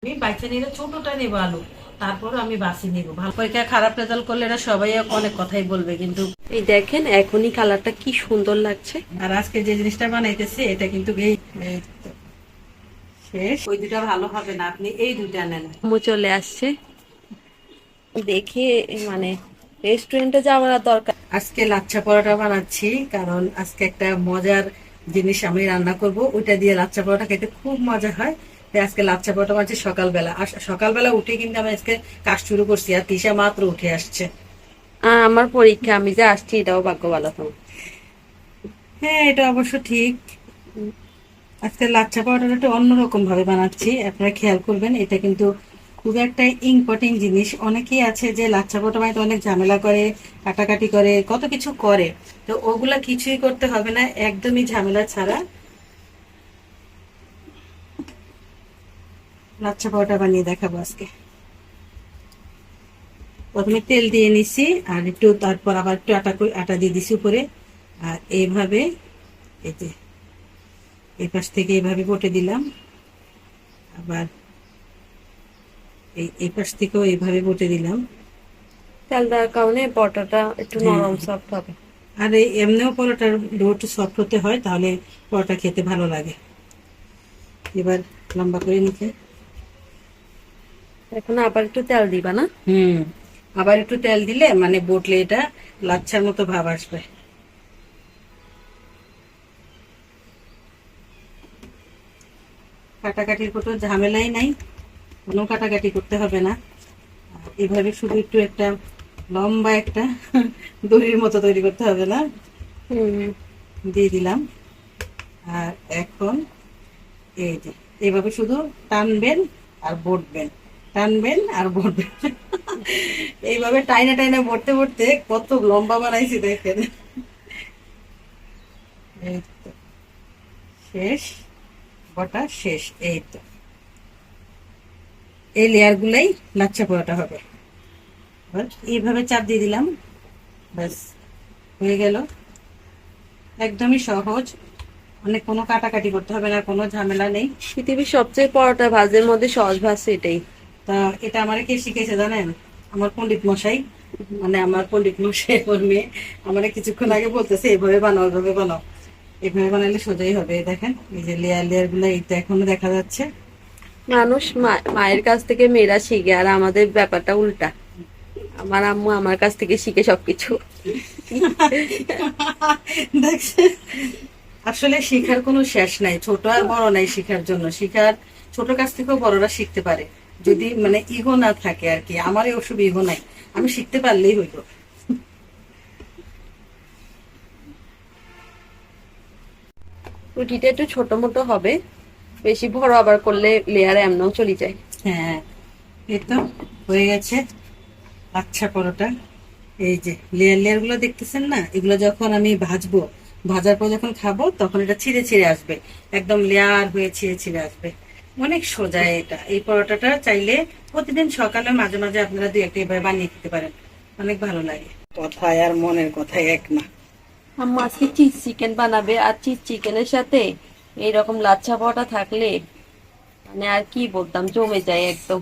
আমি বাইচে নিলে ছোটটা নেবো আলু, তারপর আমি বাছি নিব। ভালো পরীক্ষা খারাপ রেজাল্ট করলে এরা সবাই অনেক কথাই বলবে, কিন্তু এই দেখেন এখনই কালারটা কি সুন্দর লাগছে। আর আজকে যে জিনিসটা বানাইতেছি এটা কিন্তু এই তো শেষ। ওই দুটা ভালো হবে না, আপনি এই দুইটা নেন। মো চলে আসছে দেখে, মানে রেস্টুরেন্টে যাওয়ার আর দরকার। আজকে লাচ্ছা পরোটা বানাচ্ছি, কারণ আজকে একটা মজার জিনিস আমি রান্না করব, ওইটা দিয়ে লাচ্ছা পরোটা খেতে খুব মজা হয়। তাই আজকে লাচ্ছা পরোটা বানাচ্ছি সকালবেলা। আর সকালবেলা উঠে কিন্তু আমি আজকে কাজ শুরু করছি, আর তিশা মাত্র উঠে আসছে। আমার পরীক্ষা, আমি যে আসছি এটাও ভাগ্য ভালো তোমার। হ্যাঁ, এটা অবশ্য ঠিক। আজকে লাচ্ছা পরোটাটা একটু অন্যরকম ভাবে বানাচ্ছি, আপনারা খেয়াল করবেন। এটা কিন্তু খুব একটা ইম্পর্টেন্ট জিনিস। অনেকেই আছে যে লাচ্ছা পরোটা বানাতে অনেক ঝামেলা করে, কাটাকাটি করে, কত কিছু করে। তো ওগুলা কিছুই করতে হবে না, একদমই ঝামেলা ছাড়া লাচ্ছা পরোটা বানিয়ে দেখাবো আজকে। প্রথমে তেল দিয়ে নিছি, আর একটু তারপর আবার একটু আটা দিয়ে দিছি উপরে। আর এইভাবে, এই যে এই পাশ থেকে এইভাবে বটে দিলাম, আবার এই পাশ থেকেও এইভাবে বটে দিলাম। তেল দেওয়ার কারণে পরোটাটা একটু হ্যাঁ, নরম সফট হবে। আর এই এমনিও পরোটার ডো একটু সফট হতে হয়, তাহলে পরোটা খেতে ভালো লাগে। এবার লম্বা করে নিতে। এখন আবার একটু তেল দিবা না? হুম, আবার একটু তেল দিলে মানে বটলে এটা লাচ্ছার মতো ভাব আসবে। কাটাকাটির কোনো ঝামেলাই নাই, কোনো কাটাকাটি করতে হবে না। আর এভাবে শুধু একটু একটা লম্বা একটা দড়ির মতো তৈরি করতে হবে না, হুম। দিয়ে দিলাম। আর এখন এই যে এইভাবে শুধু টানবেন আর বটবেন, টানবেন আর বটবেন। এইভাবে টাইনা টাইনা বটতে বটতে কত লম্বা বানাইছি দেখেন। এই তো শেষ, বটা শেষ। এই তো এই লেয়ার গুলাই লাচ্ছা পরোটা হবে। এবার এইভাবে চাপ দিয়ে দিলাম, ব্যাস হয়ে গেল। একদমই সহজ, অনেক কোনো কাটাকাটি করতে হবে না, কোনো ঝামেলা নেই। পৃথিবীর সবচেয়ে পরোটা ভাজের মধ্যে সহজ ভাজ এটাই। তা এটা আমার কে শিখেছে জানেন? আমার পণ্ডিত মশাই, মানে আমার পণ্ডিত মশাই ওর মেয়ে আমার কিছুক্ষণ আগে বলতেছে এইভাবে বানাও, এইভাবে বানাও। এইভাবে বানালে সোজাই হবে। এই দেখেন, এই যে লেয়ার লেয়ার গুলো এইটা এখনো দেখা যাচ্ছে। মানুষ মায়ের কাছ থেকে মেয়েরা শিখে, আর আমাদের ব্যাপারটা উল্টা। আমার আম্মু আমার কাছ থেকে শিখে সবকিছু। দেখছেন, আসলে শিখার কোনো শেষ নাই, ছোট আর বড় নাই শিখার জন্য। শিখার ছোট কাছ থেকেও বড়রা শিখতে পারে, যদি মানে ইগো না থাকে আর কি। আমার এই ওসব ইগো নাই, আমি শিখতে পারলেই হইতো। রুটিটা একটু ছোট মতো হবে, বেশি বড় আবার করলে লেয়ারে এমনও চলে যায়। হ্যাঁ, এই তো হয়ে গেছে লাচ্ছা পরোটা। এই যে লেয়ার লেয়ার গুলো দেখতেছেন না, এগুলো যখন আমি ভাজবো, ভাজার পর যখন খাবো তখন এটা ছিঁড়ে ছিঁড়ে আসবে, একদম লেয়ার হয়ে ছিঁড়ে ছিঁড়ে আসবে। অনেক সোজা এটা। এই পরোটাটা চাইলে প্রতিদিন সকালে মাঝে মাঝে আপনারা দুই একটা এভাবে বানিয়ে খেতে পারেন, অনেক ভালো লাগে। কথায় আর মনের কথায় এক না। আম্মা আজকে চিজ চিকেন বানাবে, আর চিজ চিকেনের সাথে এইরকম লাচ্ছা পরোটা থাকলে মানে আর কি বলতাম, জমে যায় একদম।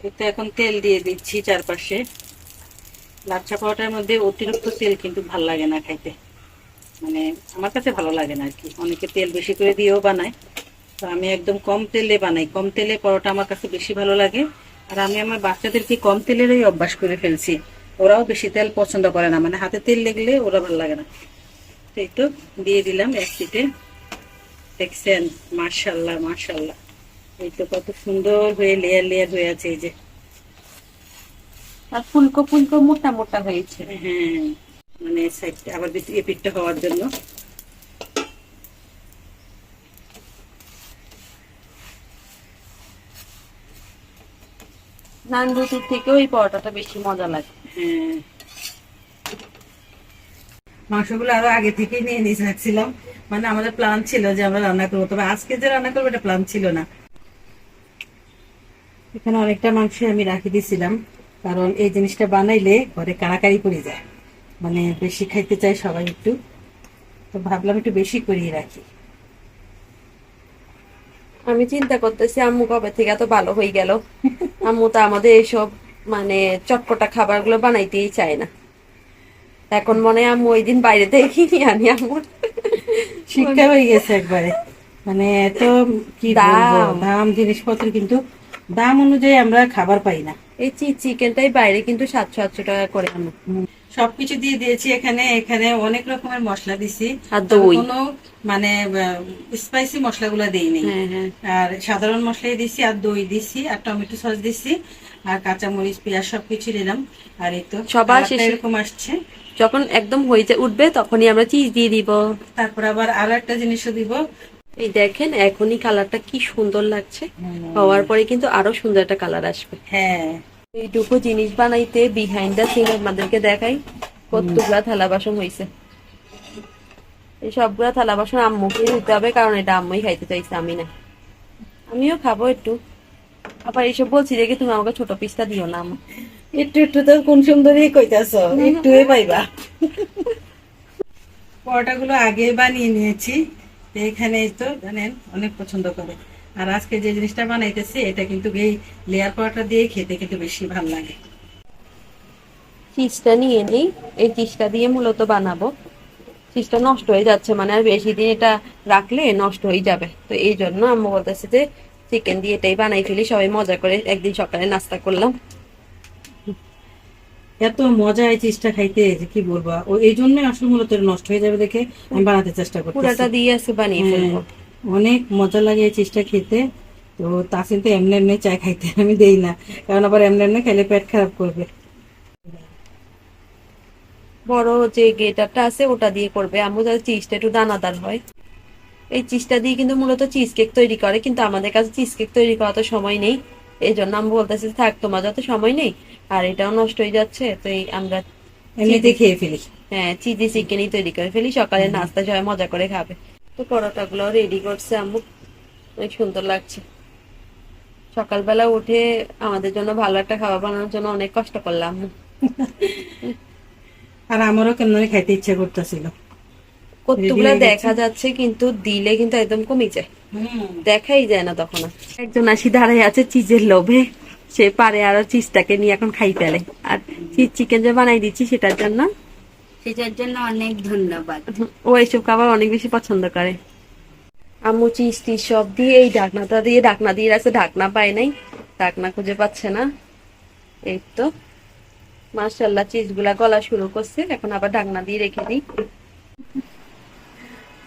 এটা এখন তেল দিয়ে দিচ্ছি চারপাশে। লাচ্ছা পরোটার মধ্যে অতিরিক্ত তেল কিন্তু ভাল লাগে না খাইতে, মানে আমার কাছে ভালো লাগে না আর কি। অনেকে তেল বেশি করে দিয়েও বানায়, তো আমি একদম কম তেলে বানাই। কম তেলে পরোটা আমার কাছে বেশি ভালো লাগে। আর আমি আমার বাচ্চাদেরকে কম তেলেরই অভ্যাস করে ফেলছি, ওরাও বেশি তেল পছন্দ করে না, মানে হাতে তেল লেগলে ওরা ভালো লাগে না। এই তো দিয়ে দিলাম এক সিটে। দেখছেন, মাশাল্লাহ মাশাল্লাহ, এই তো কত সুন্দর হয়ে লেয়ার লেয়ার হয়ে আছে। এই যে আর ফুলকো ফুলকো মোটা মোটা হয়েছে। হ্যাঁ, মানে সাইডটা আবার এপিটটা হওয়ার জন্য। নান রুটির থেকেও এই পরোটাটা বেশি মজা লাগে। হ্যাঁ, মাংসগুলো আরো আগে থেকেই নিয়ে নিয়ে রাখছিলাম, মানে আমাদের প্ল্যান ছিল যে আমরা রান্না করবো, তবে আজকে যে রান্না করবো এটা প্ল্যান ছিল না। এখানে অনেকটা মাংস আমি রাখি দিয়েছিলাম, কারণ এই জিনিসটা বানাইলে ঘরে কাড়াকাড়ি পড়ে যায়, মানে বেশি খাইতে চাই সবাই একটু, তো ভাবলাম একটু বেশি করিয়ে রাখি। আমি চিন্তা করতেছি আম্মু কবে থেকে এত ভালো হয়ে গেল। আম্মু তো আমাদের এইসব মানে চটপটা খাবারগুলো বানাইতেই চায় না। এখন মনে হয় আম্মু ওই দিন বাইরে থেকে কিনে আনি আম্মুর শিক্ষা হয়ে গেছে একবারে। মানে এত কি বলবো, দাম। দাম জিনিসপত্র, কিন্তু দাম অনুযায়ী আমরা খাবার পাই না। এই চিকেনটাই বাইরে কিন্তু 700-800 টাকা করে আম্মু। হুম, সবকিছু দিয়ে দিয়েছি এখানে। এখানে অনেক রকমের মশলা দিছি, আর তবে দই। কোনো মানে স্পাইসি মশলাগুলো দেই নেই। হ্যাঁ হ্যাঁ। আর সাধারণ মশলাই দিছি, আর দই দিছি, আর টমেটো সস দিছি, আর কাঁচামরিচ পেঁয়াজ সবকিছু দিলাম। আর এই তো সবার কালারটা শেষে এরকম আসছে। যখন একদম হয়ে উঠবে তখনই আমরা চিজ দিয়ে দিব। তারপর আবার আরো একটা জিনিসও দিব। এই দেখেন এখনই কালারটা কি সুন্দর লাগছে, হুম, হওয়ার পরে কিন্তু আরো সুন্দর একটা কালার আসবে। হ্যাঁ। এইটুকু জিনিস বানাইতে বিহাইন্ড দ্য সিন আমাদেরকে দেখাই কতগুলা থালা বাসন হয়েছে। এই সবগুলা থালা বাসন আম্মুকে দিতে হবে, কারণ এটা আম্মুই খাইতে চাইছে, আমি না। আমিও খাবো একটু। আবার এইসব বলছি দেখে তুমি আমাকে ছোট পিসটা দিও না আম্মু। একটু একটু তো কোন সুন্দরী কইতাছ, একটু পাইবা। পরোটাগুলো আগে বানিয়ে নিয়েছি, তো এখানে তো জানেন অনেক পছন্দ করে। আর আজকে যে জিনিসটা বানাইতেছি এটা কিন্তু এই লেয়ার পরোটা দিয়ে খেতে কিন্তু বেশি ভালো লাগে। চিজটা নিয়ে নিই, এই চিজটা দিয়ে মূলত বানাবো। চিজটা নষ্ট হয়ে যাচ্ছে, মানে আর বেশি দিন এটা রাখলে নষ্ট হয়ে যাবে, তো এই জন্য আম্মু বলতেছে যে চিকেন দিয়ে এটাই বানাই ফেলি, সবাই মজা করে একদিন সকালে নাস্তা করলাম। এত মজা এই চিজটা খাইতে যে কি বলবো, ও এই জন্য আসলে মূলত এটা নষ্ট হয়ে যাবে দেখে আমি বানাতে চেষ্টা করতেছি। পুরাটা দিয়ে আছে বানিয়ে হ্যাঁ, ফেলবো। অনেক মজা লাগে এই চিজটা খেতে। তো তাসিন তো এমনি এমনি চায় খাইতে, আমি দেই না, কারণ আবার এমনি এমনি খাইলে পেট খারাপ করবে। বড় যে গেটারটা আছে ওটা দিয়ে করবে আম্মু, যাতে চিজটা একটু দানাদার হয়। এই চিজটা দিয়ে কিন্তু মূলত চিজ কেক তৈরি করে, কিন্তু আমাদের কাছে চিজ কেক তৈরি করা তো সময় নেই। এই জন্য আম্মু বলতেছে থাক, তোমার যত সময় নেই আর এটাও নষ্ট হয়ে যাচ্ছে, তো এই আমরা এমনিতে খেয়ে ফেলি। হ্যাঁ চিজি চিকেনই তৈরি করে ফেলি, সকালে নাস্তা সবাই মজা করে খাবে। তো পরোটাগুলো রেডি করছে আম্মু, অনেক সুন্দর লাগছে। সকালবেলা উঠে আমাদের জন্য ভালো একটা খাবার বানানোর জন্য অনেক কষ্ট করলাম আম্মু। আর আমারও কেমন জানি খাইতে ইচ্ছা করতেছিল। কতগুলা দেখা যাচ্ছে কিন্তু দিলে কিন্তু একদম কমে যায়, দেখাই যায় না তখন আর। একজন আসি দাঁড়ায় আছে চিজের লোভে, সে পারে আরো চিজটাকে নিয়ে এখন খাই ফেলে। আর চিজ চিকেন যে বানাই দিচ্ছি সেটার জন্য অনেক ধন্যবাদ। ও এইসব খাবার অনেক বেশি পছন্দ করে। আম্মু চিজ টিজ সব দিয়ে এই ঢাকনা দিয়ে রাখছে, ঢাকনা পায় নাই, ঢাকনা খুঁজে পাচ্ছে না। এই তো মাশাআল্লাহ চিজ গুলা গলা শুরু করছে, এখন আবার ঢাকনা দিয়ে রেখে দিই।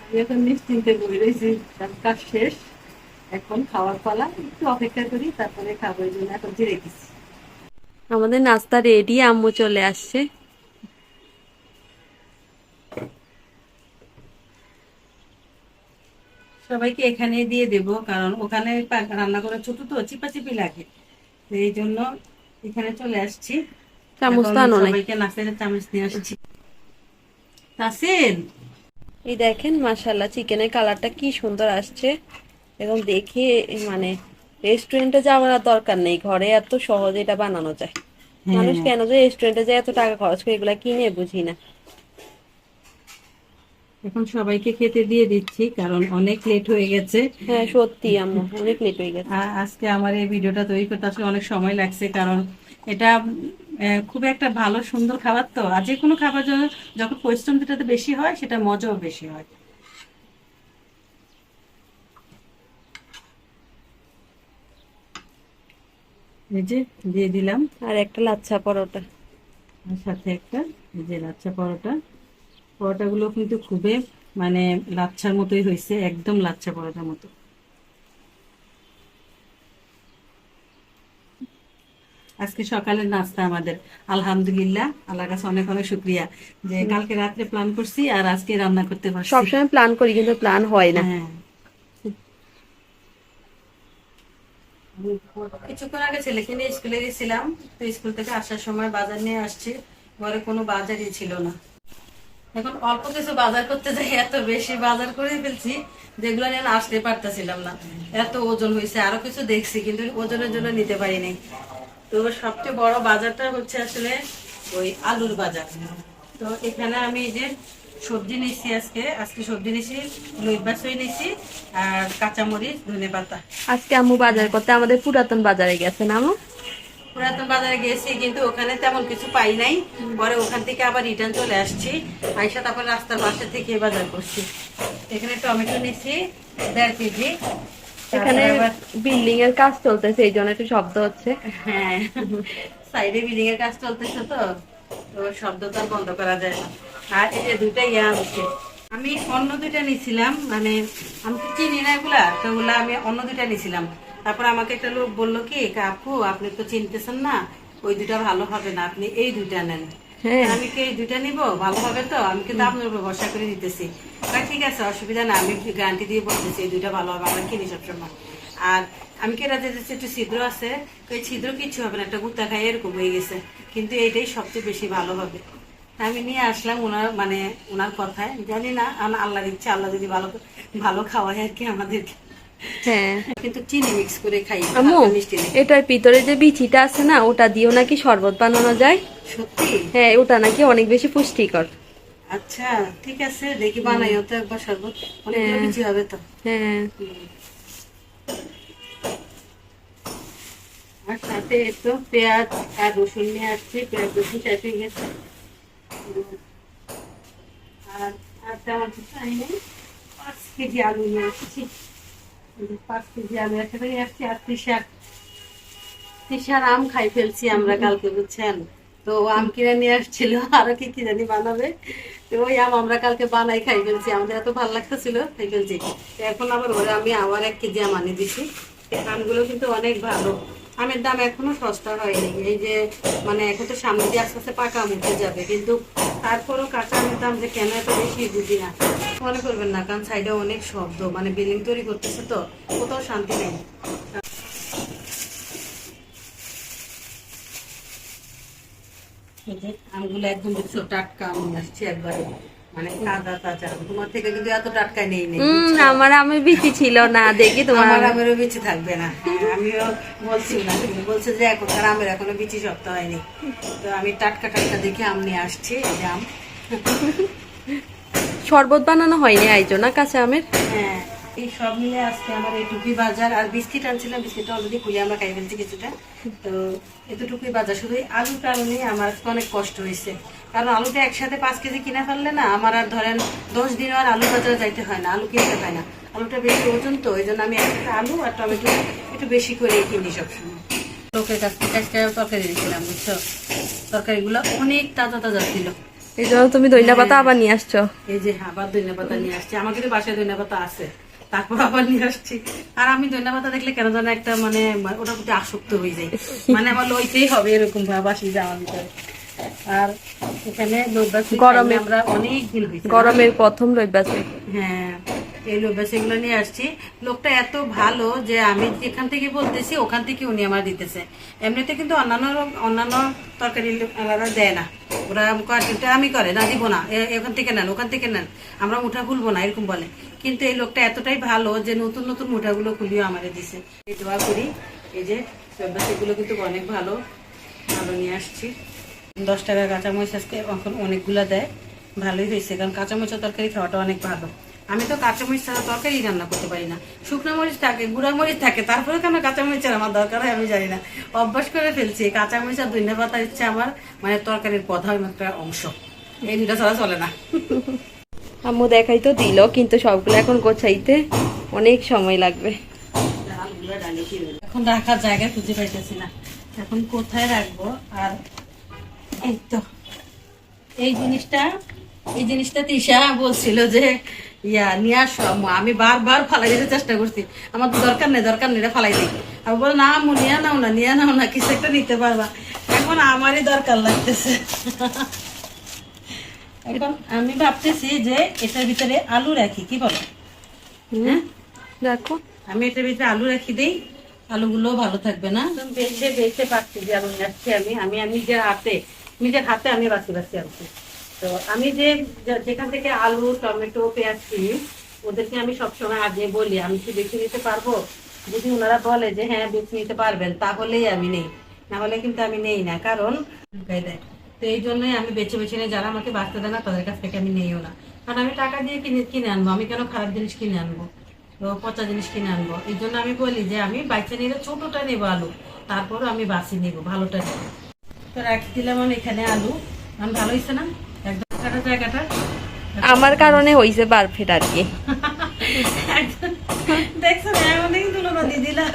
আমি এখন নিশ্চিন্তে বই রয়েছি, কাজ শেষ, এখন খাওয়ার পালা, একটু অপেক্ষা করি তারপরে খাবো, এই জন্য এখন জিরে দিচ্ছি। আমাদের নাস্তা রেডি, আম্মু চলে আসছে। সবাইকে এখানে দিয়ে দেব, কারণ ওখানে রান্না করা ছোট তো চিপাচিপি লাগে, তো এই জন্য এখানে চলে আসছি। চামচ এখন তো আনো নাই। সবাইকে নাস্তার চামচ নিয়ে আসছি। তাসিন, এই দেখেন মাশাআল্লাহ চিকেনের কালারটা কি সুন্দর আসছে, এবং দেখে মানে রেস্টুরেন্টে যাওয়ার আর দরকার নেই, ঘরে এত সহজে এটা বানানো যায়। মানুষ হ্যাঁ, কেন যে রেস্টুরেন্টে যায় এত টাকা খরচ করে এগুলা কিনে, বুঝি না। এখন সবাইকে খেতে দিয়ে দিচ্ছি, কারণ অনেক লেট হয়ে গেছে। হ্যাঁ সত্যি আম্মু অনেক লেট হয়ে গেছে। আজকে আমার এই ভিডিওটা তৈরি করতে আসলে অনেক সময় লাগছে, কারণ এটা খুব একটা ভালো সুন্দর খাবার তো। আর যে কোনো খাবার জন্য যখন পরিশ্রম যেটাতে বেশি হয় সেটা মজাও বেশি হয়। এই যে দিয়ে দিলাম, আর একটা লাচ্ছা পরোটা। আর সাথে একটা এই যে লাচ্ছা পরোটা। পরোটাগুলো কিন্তু খুবই মানে লাচ্ছার মতোই হয়েছে, একদম লাচ্ছা পরোটার মতো। আজকে সকালের নাস্তা আমাদের আলহামদুলিল্লাহ, আল্লাহর কাছে অনেক অনেক শুক্রিয়া যে কালকে রাত্রে প্ল্যান করছি আর আজকে রান্না করতে পারছি। সবসময় প্ল্যান করি কিন্তু প্ল্যান হয় না। হ্যাঁ, কিছুক্ষণ আগে ছেলেকে নিয়ে স্কুলে গেছিলাম, তো স্কুল থেকে আসার সময় বাজার নিয়ে আসছি, ঘরে কোনো বাজারই ছিল না। এখন অল্প কিছু বাজার করতে যাই এত বেশি বাজার করে ফেলছি, যেগুলো নিয়ে আমি আসতে পারতেছিলাম না, এত ওজন হয়েছে। আরো কিছু দেখছি কিন্তু ওজনের জন্য নিতে পারিনি। তো সবচেয়ে বড় বাজারটা হচ্ছে আসলে ওই আলুর বাজার। তো এখানে আমি এই যে সবজি নিয়েছি আজকে সবজি নিয়েছি, লই বাছই নিয়েছি আর কাঁচামরিচ, ধনেপাতা। আজকে আম্মু বাজার করতে আমাদের পুরাতন বাজারে গেছে না আম্মু? পুরাতন বাজারে গেছি কিন্তু ওখানে তেমন কিছু পাই নাই, পরে ওখান থেকে আবার রিটার্ন চলে আসছি, আইসা তারপর রাস্তার পাশে থেকে বাজার করছি। এখানে টমেটো নিয়েছি 1.5 কেজি। এখানে তারপরে আবার বিল্ডিং এর কাজ চলতেছে, এই জন্য একটু শব্দ হচ্ছে। হ্যাঁ, সাইডে বিল্ডিং এর কাজ চলতেছে তো, তো শব্দ তো আর বন্ধ করা যায় না। আর এই যে দুইটা আনছে, আমি অন্য দুইটা নিছিলাম, মানে আমি তো চিনি না এগুলা, তো ওগুলা আমি অন্য দুইটা নিছিলাম। তারপর আমাকে একটা লোক বললো কি, আপু আপনি তো চিনতেছেন না, ওই দুইটা ভালো হবে না, আপনি এই দুইটা নেন। হ্যাঁ। আমি কি এই দুইটা নিবো, ভালো হবে তো? আমি কিন্তু আপনার উপর ভরসা করে দিতেছি। ঠিক আছে, অসুবিধা না, আমি গ্যারান্টি দিয়ে বলতেছি এই দুইটা ভালো হবে, আমরা কিনি সবসময়। আর আমি কেনা যেতেছি একটু ছিদ্র আছে, ওই ছিদ্র কিছু হবে না, একটা গুত্তা খাই এরকম হয়ে গেছে, কিন্তু এইটাই সবচেয়ে বেশি ভালো হবে। আমি নিয়ে আসলাম ওনার কথায়, জানি না আল্লাহর ইচ্ছা, আল্লাহ যদি ভালো ভালো খাওয়ায় আর কি আমাদেরকে। হ্যাঁ কিন্তু চিনি মিক্স করে খাই, আম্মু, হালকা মিষ্টি নেই। এটার ভিতরে যে বিচিটা আছে না, ওটা দিয়েও নাকি শরবত বানানো যায়। সত্যি? হ্যাঁ, ওটা নাকি অনেক বেশি পুষ্টিকর। আচ্ছা ঠিক আছে, দেখি বানাইও তো একবার শরবত, অনেকগুলো কিছু হবে তো। হ্যাঁ। আর সাথে একটু পেঁয়াজ আর রসুন নিয়ে আসছি, পেঁয়াজ রসুন শেষ হয়ে গেছে। আর আর তেমন কিছু আনিনি, 5 কেজি আলু নিয়ে আসছি। 5 কেজি আলু একেবারে আসছি। আর তৃষার আম খাই ফেলছি আমরা কালকে, বুঝছেন তো, আম কিনে নিয়ে আসছিল, আরো কি কি জানি বানাবে, তো ওই আম আমরা কালকে বানাই খাই ফেলছি, আমাদের এত ভালো লাগতেছিল খাই ফেলছি। তো এখন আবার ওরা আমি আবার 1 কেজি আম আনিয়ে দিছি। আমগুলো কিন্তু অনেক ভালো, আমের দাম এখনো সস্তা হয়নি। এই যে মানে এখন তো সামনে দিয়ে আস্তে আস্তে পাকা আম উঠে যাবে, কিন্তু তারপরও কাঁচা আমের দাম যে কেন এত বেশি বুঝি না। মনে করবেন না, কারণ সাইডে অনেক শব্দ, মানে বিল্ডিং তৈরি করতেছে তো, কোথাও শান্তি নেই। এই যে আমগুলো একদম দেখছো টাটকা আম নিয়ে আসছি একবারে, মানে তাজা তাজা। তোমার থেকে কিন্তু এত টাটকা নেই নেই, আমার আমের বিচি ছিল না, দেখি তোমার আমার আমেরও বিচি থাকবে না। আমিও বলছি না, তুমি বলছো যে এখনকার আমের এখনো বিচি শক্ত হয়নি, তো আমি টাটকা টাটকা দেখে আম নিয়ে আসছি। এই যে আম, শরবত বানানো হয়নি আইজো না কাঁচা আমের। হ্যাঁ এই সব মিলে আজকে আমার এইটুকুই বাজার। আর বিস্কিট আনছিলাম, বিস্কিটটা অলরেডি খুলে আমরা খাই ফেলছি কিছুটা, তো এতটুকুই বাজার। শুধু এই আলুর কারণে আমার আজকে অনেক কষ্ট হয়েছে, কারণ আলুটা একসাথে 5 কেজি কিনা ফেললে না আমার আর ধরেন 10 দিন আর আলু বাজারে যাইতে হয় না, আলু কিনতে হয় না। আলুটা বেশি ওজন তো, এই জন্য আমি একটা আলু আর টমেটো একটু বেশি করে কিনি সবসময়। লোকের কাছ থেকে একটা তরকারি দিয়েছিলাম, বুঝছো, তরকারিগুলো অনেক তাজা তাজা ছিল। এই জন্য তুমি ধনিয়া পাতা আবার নিয়ে আসছো। এই যে আবার ধনিয়া পাতা নিয়ে আসছি, আমার কিন্তু বাসায় ধনিয়া পাতা আছে, তারপর আবার নিয়ে আসছি। আর আমি ধনিয়া পাতা দেখলে কেন যেন একটা মানে ওটার প্রতি আসক্ত হয়ে যায়, মানে আমার লইতেই হবে এরকম ভাব আসি যে আমার ভিতরে। আর এখানে গরমে আমরা অনেক দিন হয়েছে, গরমের প্রথম রবিবার। হ্যাঁ এই লোভা সেগুলো নিয়ে আসছি। লোকটা এত ভালো যে আমি যেখান থেকে বলতেছি ওখান থেকে উনি আমার দিতেছে। এমনিতে কিন্তু অন্যান্য তরকারি আলাদা দেয় না, ওরা এটা আমি করে না, দিব না, এখান থেকে নেন ওখান থেকে নেন, আমরা মুঠা খুলবো না এরকম বলে। কিন্তু এই লোকটা এতটাই ভালো যে নতুন নতুন মুঠাগুলো খুলিও আমারে দিছে। এই দোয়া করি, এই যে লোভা সেগুলো কিন্তু অনেক ভালো ভালো নিয়ে আসছি। 10 টাকা কাঁচামরিচ আজকে এখন অনেকগুলো দেয়, ভালোই হয়েছে, কারণ কাঁচামরিচের তরকারি খাওয়াটা অনেক ভালো। আমি তো কাঁচামরিচ ছাড়া তরকারি রান্না করতে পারি না, শুকনো মরিচ থাকে, গুঁড়া মরিচ থাকে, তারপরে কেন কাঁচামরিচের আমার দরকার হয় আমি জানি না, অভ্যাস করে ফেলছি। কাঁচামরিচ আর ধনিয়া পাতা হচ্ছে আমার মানে তরকারির প্রধান একটা অংশ, এই দুটা ছাড়া চলে না। আম্মু দেখাই তো দিল, কিন্তু সবগুলো এখন গোছাইতে অনেক সময় লাগবে। এখন রাখার জায়গা খুঁজে পাইতেছি না, এখন কোথায় রাখবো। আর এই তো এই জিনিসটা তৃষা বলছিল যে নিয়ে আসো আম্মু, আমি বারবার ফালাই দিতে চেষ্টা করছি, আমার তো দরকার নেই ফালাই দিই। আর বল না আম্মু নিয়ে নাও না কিছু একটা নিতে পারবা। এখন আমারই দরকার লাগতেছে। এখন আমি ভাবতেছি যে এটার ভিতরে আলু রাখি, কি বলো? হ্যাঁ দেখো, আমি এটার ভিতরে আলু রাখি দেই, আলুগুলো ভালো থাকবে না। বেছে পাচ্ছি যে আলু নিয়ে আসছি আমি নিজের হাতে আমি বাছি আনছি। তো আমি যেখান থেকে আলু টমেটো পেঁয়াজ কিনি, ওদেরকে আমি সবসময় আগে বলি আমি কি বেছে নিতে পারবো। যদি ওনারা বলে যে হ্যাঁ বেছে নিতে পারবেন, তাহলেই আমি নেই, না হলে কিন্তু আমি নেই না, কারণ দেয়। তো এই জন্যই আমি বেছে নিয়ে, যারা আমাকে বাঁচতে দেয় না তাদের কাছ থেকে আমি নেইও না। কারণ আমি টাকা দিয়ে কিনে কিনে আনবো, আমি কেন খারাপ জিনিস কিনে আনবো, তো পচা জিনিস কিনে আনবো। এই জন্য আমি বলি যে আমি বাইচে নিলে ছোটটা নেবো আলু, তারপর আমি বাছি নেবো, ভালোটা নেবো। তো রাখি দিলাম আমি এখানে আলু, আমি ভালো হয়েছে না একদম কাটা জায়গাটা? আমার কারণে হইছে পারফেক্ট আর কি। দেখছো না, এমন কিন্তু লোনা দিয়ে দিলাম।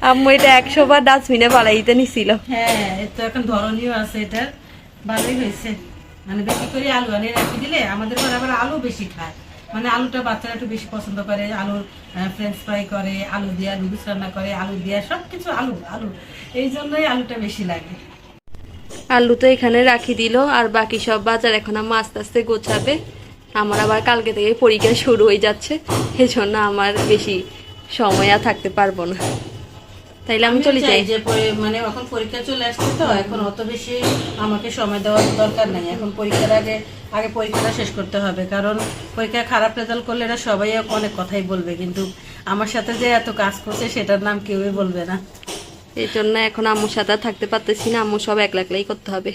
আম্মু এটা 100 বার ডাস্টবিনে পালাইতে নিছিল। হ্যাঁ, এর তো এখন ধরনীয় আছে, এটা ভালোই হয়েছে। মানে বেশি করে আলু আনিয়ে রেখে দিলে আমাদের ঘরে আবার আলু বেশি খায়, মানে আলুটা বাচ্চারা একটু বেশি পছন্দ করে। আলুর ফ্রেঞ্চ ফ্রাই করে, আলু দিয়ে লুডুস রান্না করে, আলু দিয়ে সবকিছু আলু আলু, এই জন্যই আলুটা বেশি লাগে। আলু তো এখানে রাখি দিল, আর বাকি সব বাজার এখন আম্মু আস্তে আস্তে গোছাবে। আমার আবার কালকে থেকে পরীক্ষা শুরু হয়ে যাচ্ছে, এই জন্য আমার বেশি সময় আর থাকতে পারবো না, তাইলে আমি চলে যাই। যে মানে এখন পরীক্ষা চলে আসছে, তো এখন অত বেশি আমাকে সময় দেওয়ার দরকার নেই। এখন পরীক্ষার আগে আগে পরীক্ষাটা শেষ করতে হবে, কারণ পরীক্ষায় খারাপ রেজাল্ট করলে এরা সবাই অনেক কথাই বলবে, কিন্তু আমার সাথে যে এত কাজ করছে সেটার নাম কেউই বলবে না। এই জন্য এখন আম্মুর সাথে আর থাকতে পারতেছি না, আম্মু সব একলা একলাই করতে হবে।